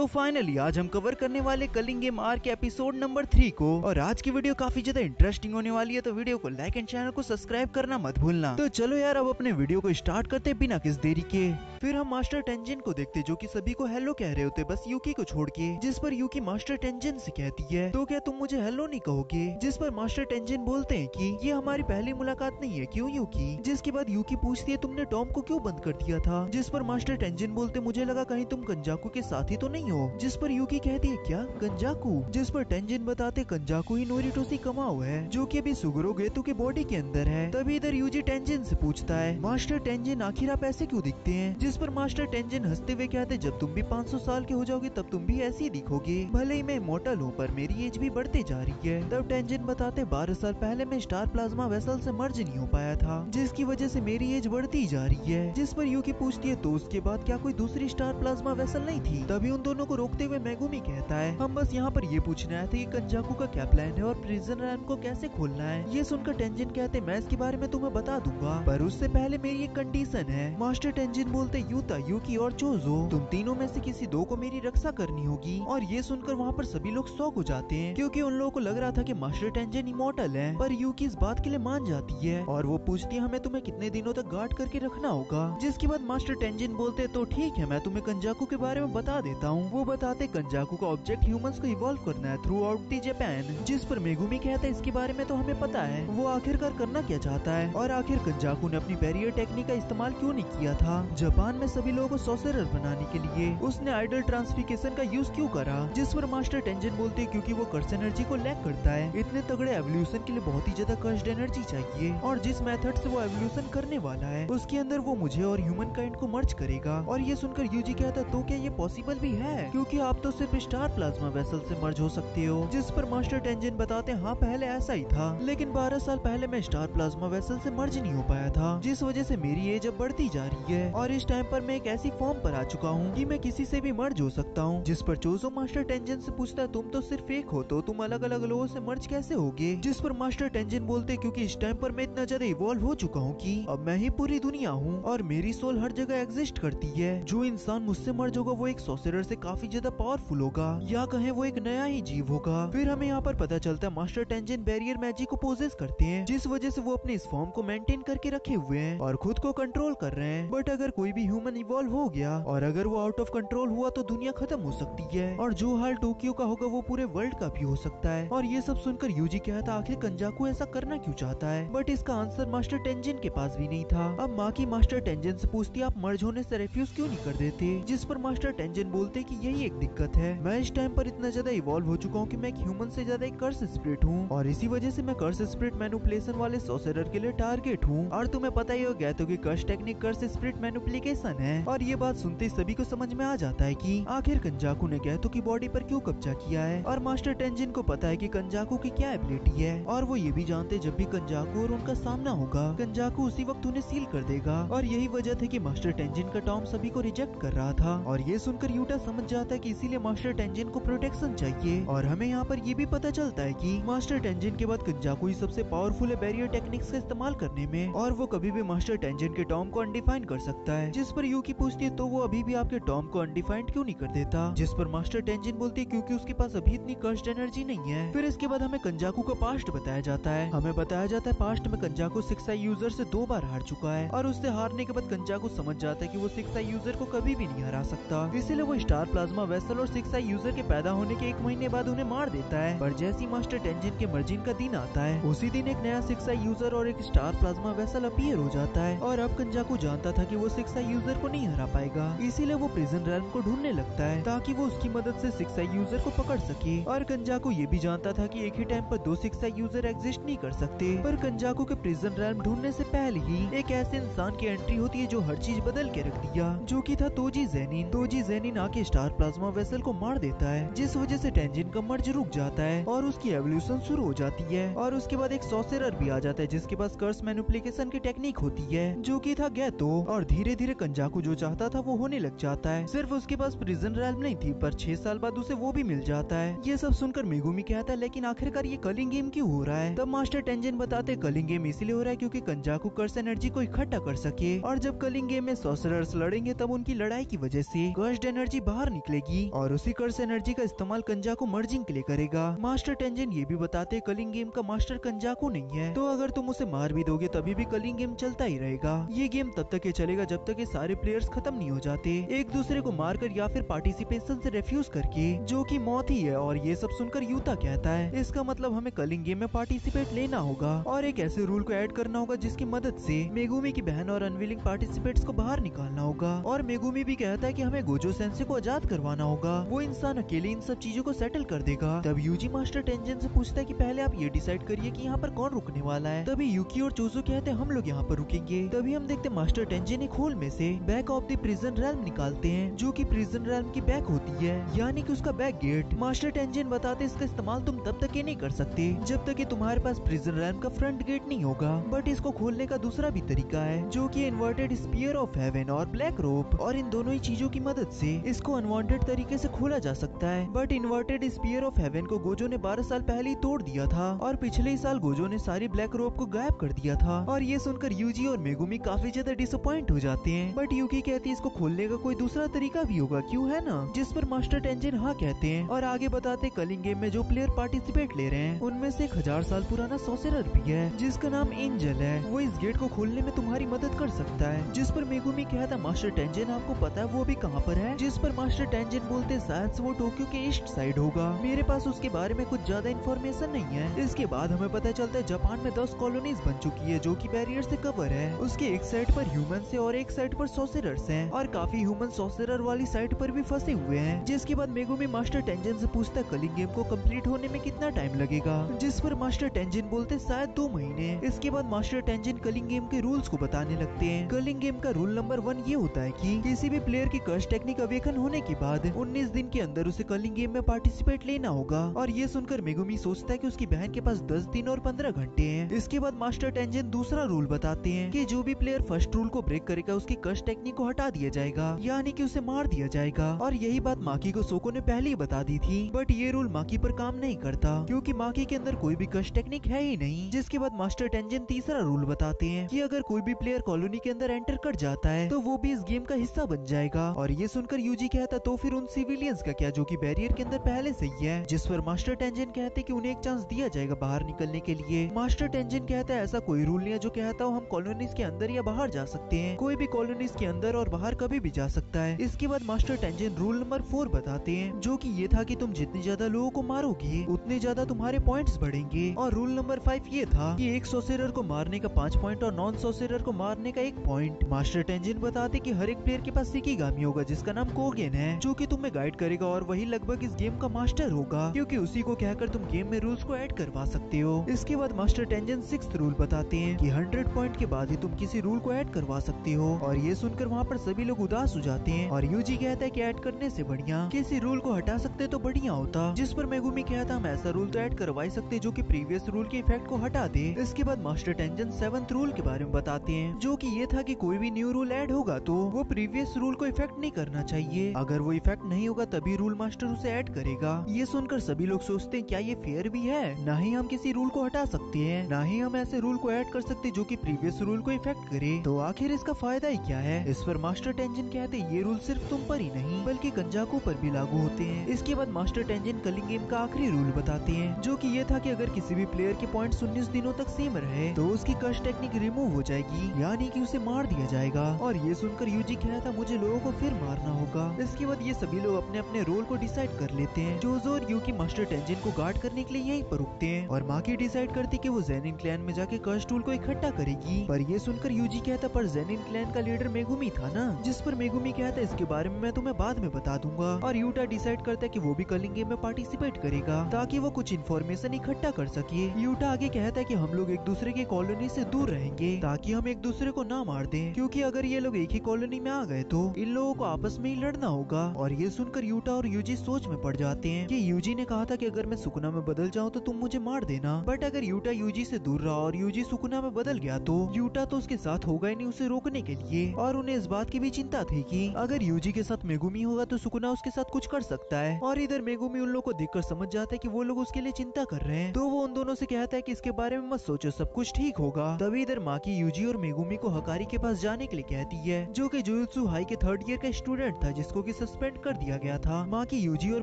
तो फाइनली आज हम कवर करने वाले कलिंग गेम आर के एपिसोड नंबर 3 को। और आज की वीडियो काफी ज्यादा इंटरेस्टिंग होने वाली है, तो वीडियो को लाइक एंड चैनल को सब्सक्राइब करना मत भूलना। तो चलो यार अब अपने वीडियो को स्टार्ट करते बिना किस देरी के। फिर हम मास्टर टेंजिन को देखते जो कि सभी को हेलो कह रहे होते बस यूकी को छोड़ के, जिस पर यूकी मास्टर टेंजिन से कहती है तो क्या तुम मुझे हेलो नहीं कहोगे, जिस पर मास्टर टेंजिन बोलते हैं कि ये हमारी पहली मुलाकात नहीं है, क्यों यूकी। जिसके बाद यूकी पूछती है तुमने टॉम को क्यों बंद कर दिया था, जिस पर मास्टर टेंजिन बोलते मुझे लगा कहीं तुम कंजाकू के साथी तो नहीं हो, जिस पर यूकी कहती है क्या कंजाकू, जिस पर टेंजिन बताते कंजाकू ही नोरिटोशी कमाओ है जो कि अभी सुगुरो गेतु के बॉडी के अंदर है। तभी इधर यूजी टेंजिन से पूछता है मास्टर टेंजिन आखिर आप ऐसे क्यों दिखते हैं, जिस पर मास्टर टेंजिन हंसते हुए कहते जब तुम भी 500 साल के हो जाओगे तब तुम भी ऐसे ही दिखोगे, भले ही मैं इमॉर्टल हूँ पर मेरी एज भी बढ़ते जा रही है। तब टेंजिन बताते 12 साल पहले मैं स्टार प्लाज्मा वेसल से मर्ज नहीं हो पाया था जिसकी वजह से मेरी एज बढ़ती जा रही है। जिस पर यूकी पूछती है तो उसके बाद क्या कोई दूसरी स्टार प्लाज्मा वेसल नहीं थी। तभी उन दोनों को रोकते हुए मेगुमी कहता है हम बस यहाँ पर ये पूछने आए थे कि कंजाकू का क्या प्लान है और प्रिजन रैम को कैसे खोलना है। ये सुनकर टेंजिन कहते मैं इसके बारे में तुम्हें बता दूंगा पर उससे पहले मेरी एक कंडीशन है। मास्टर टेंजिन बोलते यूता यूकी और चोजो तुम तीनों में से किसी दो को मेरी रक्षा करनी होगी। और ये सुनकर वहाँ पर सभी लोग शॉक हो जाते हैं क्योंकि उन लोगों को लग रहा था कि मास्टर टेंजिन इमॉर्टल है, पर यूकी इस बात के लिए मान जाती है और वो पूछती है हमें तुम्हें कितने दिनों तक गार्ड करके रखना होगा। जिसके बाद मास्टर टेंजिन बोलते तो ठीक है मैं तुम्हें कंजाकू के बारे में बता देता हूँ। वो बताते कंजाकू का ऑब्जेक्ट ह्यूमंस को इवॉल्व करना है थ्रू आउट द जापान। जिस पर मेगुमी कहता है इसके बारे में तो हमें पता है, वो आखिरकार करना क्या चाहता है और आखिर कंजाकू ने अपनी बैरियर टेक्निक का इस्तेमाल क्यों नहीं किया था जापान में सभी लोगों को सॉर्सरर बनाने के लिए, उसने आइडल ट्रांसफिकेशन का यूज क्यों करा। जिस पर मास्टर टेंजिन बोलते क्योंकि वो कर्स एनर्जी को लैक करता है, इतने तगड़े एवोल्यूशन के लिए बहुत ही ज्यादा कर्स्ड एनर्जी चाहिए और जिस मेथड से वो एवोल्यूशन करने वाला है उसके अंदर वो मुझे और ह्यूमन काइंड को मर्ज करेगा। और ये सुनकर यूजी कहता तो क्या ये पॉसिबल भी है क्योंकि आप तो सिर्फ स्टार प्लाज्मा वेसल से मर्ज हो सकते हो। जिस पर मास्टर टेंजिन बताते हाँ पहले ऐसा ही था लेकिन 12 साल पहले मैं स्टार प्लाज्मा वेसल से मर्ज नहीं हो पाया था जिस वजह से मेरी एज अब बढ़ती जा रही है और इस टाइम पर मैं एक ऐसी फॉर्म पर आ चुका हूँ कि मैं किसी से भी मर्ज हो सकता हूँ। जिस पर चोजो मास्टर टेंजिन से पूछता है तुम तो सिर्फ एक हो तो तुम अलग अलग लोगों से मर्ज कैसे होगे। जिस पर मास्टर टेंजिन बोलते क्योंकि इस टाइम पर मैं इतना ज्यादा इवॉल्व हो चुका हूँ कि अब मैं ही पूरी दुनिया हूँ और मेरी सोल हर जगह एग्जिस्ट करती है। जो इंसान मुझसे मर्ज होगा वो एक सॉर्सरर से काफी ज्यादा पावरफुल होगा या कहें वो एक नया ही जीव होगा। फिर हमें यहाँ पर पता चलता है मास्टर टेंजिन बैरियर मैजिक को पोजेस करते हैं जिस वजह से वो अपने इस फॉर्म को मेंटेन करके रखे हुए हैं और खुद को कंट्रोल कर रहे हैं। बट अगर कोई भी ह्यूमन इवॉल्व हो गया और अगर वो आउट ऑफ कंट्रोल हुआ तो दुनिया खत्म हो सकती है और जो हाल टोक्यो का होगा वो पूरे वर्ल्ड का भी हो सकता है। और ये सब सुनकर यूजी कहता आखिर कंजाकू ऐसा करना क्यों चाहता है, बट इसका आंसर मास्टर टेंजिन के पास भी नहीं था। अब माकी मास्टर टेंजिन से पूछती आप मर्ज होने से रिफ्यूज क्यों नहीं कर देते। जिस पर मास्टर टेंजिन बोलते कि यही एक दिक्कत है, मैं इस टाइम पर इतना ज्यादा इवॉल्व हो चुका हूँ कि मैं एक ह्यूमन से ज्यादा एक कर्स स्पिरिट हूँ और इसी वजह से मैं कर्स स्पिरिट मैनिपुलेशन वाले सॉर्सरर के लिए टारगेट हूँ। और तुम्हें पता ही हो गया तो कि कर्स टेक्निक कर्स स्पिरिट मैनिपुलिकेशन है। और ये बात सुनते ही सभी को समझ में आ जाता है कि आखिर कंजाकू ने गैतो की बॉडी पर क्यों कब्जा किया है और मास्टर टेंजिन को पता है कि कंजाकू की क्या एबिलिटी है और वो ये भी जानते जब भी कंजाकू और उनका सामना होगा कंजाकू उसी वक्त उन्हें सील कर देगा। और यही वजह थी कि मास्टर टेंजिन का टॉम सभी को रिजेक्ट कर रहा था और ये सुनकर यूटा समझ जाता है कि इसीलिए मास्टर टेंजिन को प्रोटेक्शन चाहिए। और हमें यहाँ पर ये भी पता चलता है कि मास्टर टेंजिन के बाद कंजाकू ही सबसे पावरफुल है बैरियर टेक्निक्स का इस्तेमाल करने में और वो कभी भी मास्टर टेंजिन के टॉम को अनडिफाइन कर सकता है। जिस पर यूकी पूछती है तो वो अभी भी आपके टॉम को अनडिफाइंड क्यों नहीं कर देता। जिस पर मास्टर टेंजिन बोलती है क्योंकि उसके पास अभी इतनी कर्स्ड एनर्जी नहीं है। फिर इसके बाद हमें कंजाकू का पास्ट बताया जाता है। हमें बताया जाता है पास्ट में कंजाकू 6i यूजर से 2 बार हार चुका है और उससे हारने के बाद कंजाकू समझ जाता है कि वो 6i यूजर को कभी भी नहीं हरा सकता, इसीलिए वो स्टार प्लाज्मा वेसल और 6i यूजर के पैदा होने के 1 महीने बाद उन्हें मार देता है। पर जैसी मास्टर टेंजिन के मर्जिन का दिन आता है उसी दिन एक नया 6i यूजर और एक स्टार प्लाज्मा वेसल अपीयर हो जाता है और अब कंजाकू जानता था कि वो 6i यूजर को नहीं हरा पाएगा, इसीलिए वो प्रिजन रैल्म को ढूंढने लगता है ताकि वो उसकी मदद से 6i यूजर को पकड़ सके। और कंजाकू ये भी जानता था कि एक ही टाइम पर 2 6i यूजर एग्जिस्ट नहीं कर सकते। पर कंजाकू के प्रिजन रैल्म ढूंढने से पहले ही एक ऐसे इंसान की एंट्री होती है जो हर चीज बदल के रख दिया, जो कि था तोजी जेनिन। तोजी जेनिन आके स्टार प्लाज्मा वेसल को मार देता है जिस वजह से टेंजिन का मर्ज रुक जाता है और उसकी एवोल्यूशन शुरू हो जाती है। और उसके बाद एक सॉर्सरर भी आ जाता है जिसके पास कर्स मैनिपुलिकेशन की टेक्निक होती है जो कि था गैतो। और धीरे धीरे कंजाकू जो चाहता था वो होने लग जाता है। सिर्फ उसके पास प्रिजन रैल्म नहीं थी पर 6 साल बाद उसे वो भी मिल जाता है। ये सब सुनकर मेगुमी कहता है लेकिन आखिरकार ये कलिंग गेम क्यों हो रहा है। तब मास्टर टेंजिन बताते कलिंग गेम इसीलिए हो रहा है क्योंकि कंजाकू कर्स एनर्जी को इकट्ठा कर सके और जब कलिंग गेम में सॉर्सरर्स लड़ेंगे तब उनकी लड़ाई की वजह से कर्स्ड एनर्जी बाहर निकलेगी और उसी कर्स एनर्जी का इस्तेमाल कंजाकू मर्जिंग के लिए करेगा। मास्टर टेंजन ये भी बताते कलिंग गेम का मास्टर कंजाकू नहीं है, तो अगर तुम उसे मार भी दोगे तभी भी कलिंग गेम चलता ही रहेगा। ये गेम तब तक ये चलेगा जब तक ये सारे प्लेयर्स खत्म नहीं हो जाते, एक दूसरे को मारकर या फिर पार्टिसिपेशन से रिफ्यूज करके, जो कि मौत ही है। और ये सब सुनकर यूता कहता है इसका मतलब हमें कलिंग गेम में पार्टिसिपेट लेना होगा और एक ऐसे रूल को ऐड करना होगा जिसकी मदद से मेगुमी की बहन और अनविलिंग पार्टिसिपेट्स को बाहर निकालना होगा। और मेगुमी भी कहता है कि हमें गोजो सेंसे को आजाद करवाना होगा, वो इंसान अकेले इन सब चीजों को सेटल कर देगा। तब यूजी मास्टर टेंजन से पूछता है कि पहले आप ये डिसाइड करिए कि यहाँ पर कौन रुकने वाला है। तभी यूकी और चोजो कहते हैं हम लोग यहाँ पर रुकेंगे। तभी हम देखते मास्टर टेंजन एक होल में से back of the prison realm निकालते हैं, जो कि प्रिजन रैल्म की बैक होती है, यानी कि उसका बैक गेट। मास्टर टेंजन बताते इसका इस्तेमाल तुम तब तक ये नहीं कर सकते जब तक कि तुम्हारे पास प्रिजन रैल्म का फ्रंट गेट नहीं होगा। बट इसको खोलने का दूसरा भी तरीका है, जो कि इन्वर्टेड स्पीयर ऑफ हेवन और ब्लैक रोप, और इन दोनों ही चीजों की मदद से इसको अनवांटेड तरीके से खोला जा सकता है। But inverted spear of heaven को गोजो ने 12 साल पहले ही तोड़ दिया था और पिछले ही साल गोजो ने सारी ब्लैक रोप को गायब कर दिया था। और ये सुनकर यूजी और मेगुमी काफी ज्यादा डिसअपॉइंट हो जाते हैं। बट यूकी कहती है इसको खोलने का कोई दूसरा तरीका भी होगा, क्यों है ना, जिस पर मास्टर टेंजन हाँ कहते हैं और आगे बताते कलिंग गेम में जो प्लेयर पार्टिसिपेट ले रहे हैं उनमें से 1000 साल पुराना सॉर्सरर भी है जिसका नाम एंजल है, वो इस गेट को खोलने में तुम्हारी मदद कर सकता है। जिस पर मेगुमी कहता मास्टर टेंजन आपको पता है वो अभी कहाँ पर है, जिस पर मास्टर टेंजन बोलते शायद से वो टोक्यो के ईस्ट साइड होगा, मेरे पास उसके बारे में कुछ ज्यादा इन्फॉर्मेशन नहीं है। इसके बाद हमें पता चलता है जापान में 10 कॉलोनीज बन चुकी है जो कि बैरियर से कवर है, उसके एक साइड पर ह्यूमन से और एक साइड पर सॉर्सरर्स हैं और काफी ह्यूमन सॉर्सरर वाली साइड पर भी फंसे हुए हैं। जिसके बाद मेगुमी मास्टर टेंजन से पूछता है कलिंग गेम को कंप्लीट होने में कितना टाइम लगेगा, जिस पर मास्टर टेंजन बोलते शायद 2 महीने। इसके बाद मास्टर टेंजन कलिंग गेम के रूल्स को बताने लगते हैं। कलिंग गेम का रूल नंबर 1 ये होता है कि किसी भी प्लेयर की कर्स टेक्निक अवेकन होने के बाद 19 दिन के अंदर उसे कलिंग गेम में पार्टिसिपेट लेना होगा। और ये सुनकर मेगुमी सोचता है कि उसकी बहन के पास 10 दिन और 15 घंटे हैं। इसके बाद मास्टर टेंजन दूसरा रूल बताते हैं कि जो भी प्लेयर फर्स्ट रूल को ब्रेक करेगा उसकी कर्स टेक्निक को हटा दिया जाएगा, यानी कि उसे मार दिया जाएगा। और यही बात माकी को सोको ने पहले ही बता दी थी, बट ये रूल माकी पर काम नहीं करता क्योंकि माकी के अंदर कोई भी कर्स टेक्निक है ही नहीं। जिसके बाद मास्टर टेंजन तीसरा रूल बताते हैं कि अगर कोई भी प्लेयर कॉलोनी के अंदर एंटर कर जाता है तो वो भी इस गेम का हिस्सा बन जाएगा। और ये सुनकर यूजी कहता तो फिर उन सिविलियंस का क्या जो कि बैरियर के अंदर पहले से ही है, जिस पर मास्टर टेंजन कहते कि उन्हें एक चांस दिया जाएगा बाहर निकलने के लिए। मास्टर टेंजन कहता है ऐसा कोई रूल नहीं है जो कहता हो हम कॉलोनीज के अंदर या बाहर जा सकते हैं, कोई भी कॉलोनीज के अंदर और बाहर कभी भी जा सकता है। इसके बाद मास्टर टेंजन रूल नंबर 4 बताते हैं, जो कि ये था कि तुम जितने ज्यादा लोगों को मारोगे उतने ज्यादा तुम्हारे पॉइंट्स बढ़ेंगे। और रूल नंबर 5 ये था कि एक सॉर्सरर को मारने का 5 पॉइंट और नॉन सॉर्सरर को मारने का 1 पॉइंट। मास्टर टेंजन बताते कि हर एक प्लेयर के पास शिकिगामी होगा जिसका नाम कोगेन है, जो कि तुम्हें गाइड करेगा और वही लगभग इस गेम का मास्टर होगा क्योंकि उसी को कहकर तुम गेम में रूल्स को ऐड करवा सकते हो। इसके बाद मास्टर टेंजन 6th रूल बताते हैं कि 100 पॉइंट के बाद ही तुम किसी रूल को ऐड करवा सकते हो। और ये सुनकर वहाँ पर सभी लोग उदास हो जाते हैं और यूजी कहता है कि ऐड करने से बढ़िया किसी रूल को हटा सकते तो बढ़िया होता। जिस पर मेगुमी कहता हम ऐसा रूल तो ऐड करवा ही सकते जो कि प्रीवियस रूल के इफेक्ट को हटा दे। इसके बाद मास्टर टेंजन 7th रूल के बारे में बताते हैं, जो कि ये था कि कोई भी न्यू रूल ऐड होगा तो वो प्रीवियस रूल को इफेक्ट नहीं करना चाहिए, अगर वो इफेक्ट नहीं होगा तभी रूल मास्टर उसे ऐड करेगा। ये सुनकर सभी लोग सोचते हैं क्या ये फेयर भी है, ना ही हम किसी रूल को हटा सकते हैं ना ही हम ऐसे रूल को ऐड कर सकते जो कि प्रीवियस रूल को इफेक्ट करे, तो आखिर इसका फायदा ही क्या है। इस पर मास्टर टेंजन कहते ये रूल सिर्फ तुम पर ही नहीं बल्कि कंजाकू पर भी लागू होते हैं। इसके बाद मास्टर टेंजन कलिंग गेम का आखिरी रूल बताते हैं, जो कि ये था कि अगर किसी भी प्लेयर के पॉइंट 19 दिनों तक सेम रहे तो उसकी कर्स टेक्निक रिमूव हो जाएगी, यानी कि उसे मार दिया जाएगा। और ये सुनकर यूजी कहता मुझे लोगों को फिर मारना होगा। इसके बाद ये सभी लोग अपने अपने रोल को डिसाइड कर लेते हैं। जोजो और यूकी मास्टर टेंजन को गार्ड करने के लिए यहीं पर रुकते हैं और माकी डिसाइड करती कि वो जेनिन क्लैन में जाके कर्स टूल को इकट्ठा करेगी। पर ये सुनकर यूजी कहता पर जेनिन क्लैन का लीडर मेगुमी था ना, जिस पर मेगुमी कहता इसके बारे में मैं तुम्हें बाद में बता दूंगा। और यूटा डिसाइड करता है कि वो भी कलिंग गेम में पार्टिसिपेट करेगा ताकि वो कुछ इन्फॉर्मेशन इकट्ठा कर सके। यूटा आगे कहता है कि हम लोग एक दूसरे की कॉलोनी से दूर रहेंगे ताकि हम एक दूसरे को ना मार दें, क्योंकि अगर ये लोग एक ही कॉलोनी में आ गए तो इन लोगों को आपस में ही लड़ना होगा। और ये सुनकर यूटा और यूजी सोच में पड़ जाते हैं कि यूजी ने कहा था कि अगर मैं सुकुना में बदल जाऊं तो तुम मुझे मार देना, बट अगर यूटा यूजी से दूर रहा और यूजी सुकुना में बदल गया तो यूटा तो उसके साथ होगा ही नहीं उसे रोकने के लिए। और उन्हें इस बात की भी चिंता थी कि अगर यूजी के साथ मेगुमी होगा तो सुकुना उसके साथ कुछ कर सकता है। और इधर मेगुमी उन लोगों को देखकर समझ जाता है कि वो लोग उसके लिए चिंता कर रहे हैं, तो वो उन दोनों से कहता है कि इसके बारे में मत सोचो, सब कुछ ठीक होगा। तभी इधर माकी यूजी और मेगुमी को हकारी के पास जाने के लिए कहती है, जो कि जुजुत्सु हाई के 3rd ईयर का स्टूडेंट था जिसको कि सस्पेंड कर दिया गया था। माकी यूजी और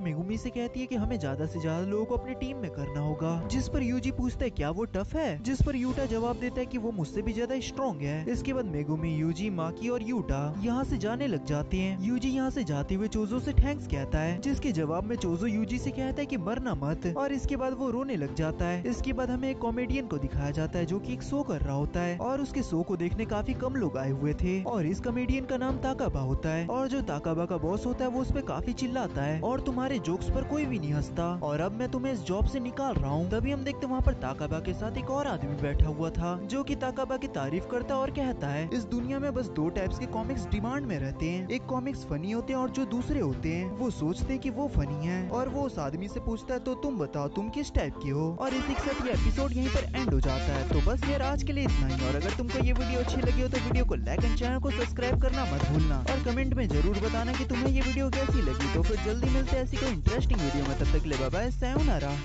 मेगुमी से कहती है कि हमें ज्यादा से ज्यादा लोगों को अपनी टीम में करना होगा, जिस पर यूजी पूछता है क्या वो टफ है, जिस पर यूटा जवाब देता है कि वो मुझसे भी ज्यादा स्ट्रॉन्ग है। इसके बाद मेगुमी, यूजी, माकी और यूटा यहाँ से जाने लग जाते हैं। यूजी यहाँ से जाते हुए चोजो से थैंक्स कहता है, जिसके जवाब में चोजो यूजी से कहता है कि मरना मत, और इसके बाद वो रोने लग जाता है। इसके बाद हमें एक कॉमेडियन को दिखाया जाता है जो कि एक शो कर रहा होता है, और उसके शो को देखने काफी कम लोग आए हुए थे, और इस कॉमेडियन का नाम ताकाबा होता है। और जो ताकाबा का बॉस होता है वो उस पे काफी चिल्लाता है और तुम्हारे जोक्स पर कोई भी नहीं हंसता, और अब मैं तुम्हें इस जॉब से निकाल रहा हूँ। तभी हम देखते वहाँ पर ताकाबा के साथ एक और आदमी बैठा हुआ था जो कि ताकाबा की तारीफ करता और कहता है इस दुनिया में बस दो टाइप्स के कॉमिक्स डिमांड में रहते हैं, एक कॉमिक्स फनी होते हैं और जो दूसरे होते हैं वो सोचते हैं कि वो फनी है। और वो उस आदमी से पूछता है तो तुम बताओ तुम किस टाइप की हो। और इसी के साथ ये एपिसोड यहीं पर एंड हो जाता है। तो बस यार आज के लिए इतना ही, और अगर तुमको ये वीडियो अच्छी लगी हो तो वीडियो को लाइक एंड चैनल को सब्सक्राइब करना मत भूलना, और कमेंट में जरूर बताना कि तुम्हें ये वीडियो कैसी लगी। तो फिर जल्दी मिलते हैं ऐसी कोई इंटरेस्टिंग वीडियो में, तब तक के लिए बाय बाय, सायोनारा।